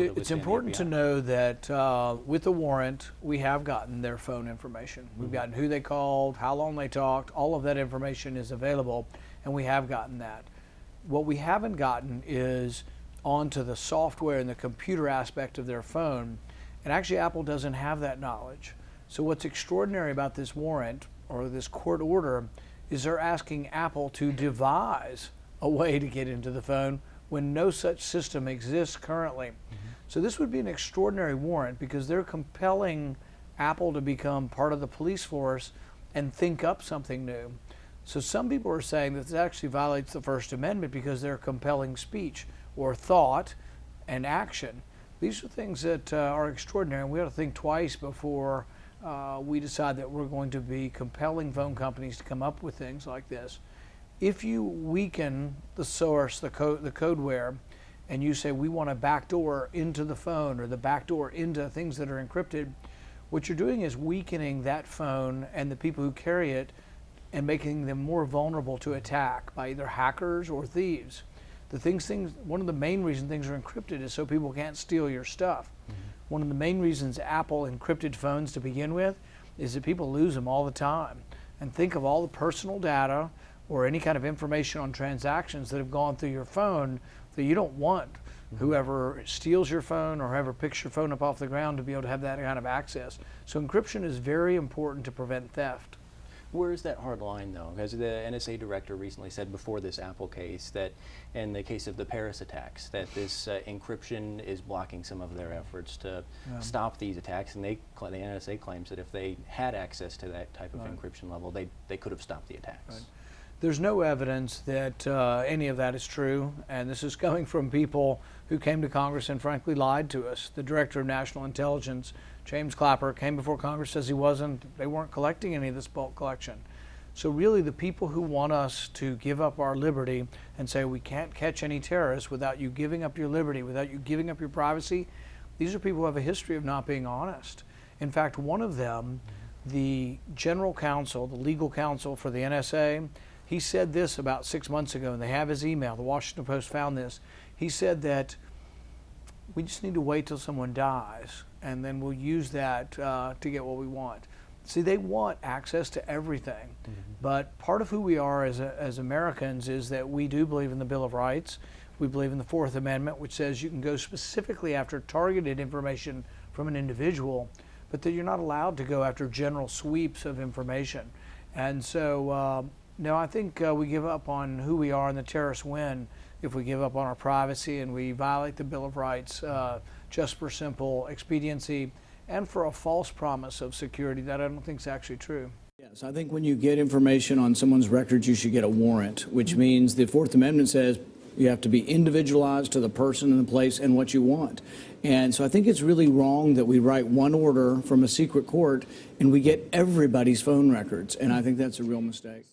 able to withstand It's important to know that with the warrant, we have gotten their phone information. We've gotten who they called, how long they talked, all of that information is available, and we have gotten that. What we haven't gotten is onto the software and the computer aspect of their phone, and actually Apple doesn't have that knowledge. So what's extraordinary about this warrant or this court order is they're asking Apple to devise a way to get into the phone when no such system exists currently. So this would be an extraordinary warrant because they're compelling Apple to become part of the police force and think up something new. So some people are saying that this actually violates the First Amendment because they're compelling speech or thought and action. These are things that are extraordinary, and we ought to think twice before we decide that we're going to be compelling phone companies to come up with things like this. If you weaken the source, the codeware, and you say we want a backdoor into the phone or the backdoor into things that are encrypted, what you're doing is weakening that phone and the people who carry it and making them more vulnerable to attack by either hackers or thieves. One of the main reasons things are encrypted is so people can't steal your stuff. One of the main reasons Apple encrypted phones to begin with is that people lose them all the time. And think of all the personal data or any kind of information on transactions that have gone through your phone that you don't want whoever steals your phone or whoever picks your phone up off the ground to be able to have that kind of access. So encryption is very important to prevent theft. Where is that hard line, though? Because the NSA director recently said before this Apple case that in the case of the Paris attacks, that this encryption is blocking some of their efforts to stop these attacks, and the NSA claims that if they had access to that type of encryption level, they could have stopped the attacks. There's no evidence that any of that is true, and this is coming from people who came to Congress and frankly lied to us. The Director of National Intelligence, James Clapper, came before Congress, says they weren't collecting any of this bulk collection. So really the people who want us to give up our liberty and say we can't catch any terrorists without you giving up your liberty, without you giving up your privacy, these are people who have a history of not being honest. In fact, one of them, the general counsel, the legal counsel for the NSA, he said this about 6 months ago, and they have his email. The Washington Post found this. He said that we just need to wait till someone dies, and then we'll use that to get what we want. See, they want access to everything, but part of who we are as Americans is that we do believe in the Bill of Rights. We believe in the Fourth Amendment, which says you can go specifically after targeted information from an individual, but that you're not allowed to go after general sweeps of information. And so, no, I think we give up on who we are and the terrorists win if we give up on our privacy and we violate the Bill of Rights just for simple expediency and for a false promise of security that I don't think is actually true. Yes, I think when you get information on someone's records, you should get a warrant, which means the Fourth Amendment says you have to be individualized to the person and the place and what you want. And so I think it's really wrong that we write one order from a secret court and we get everybody's phone records, and I think that's a real mistake.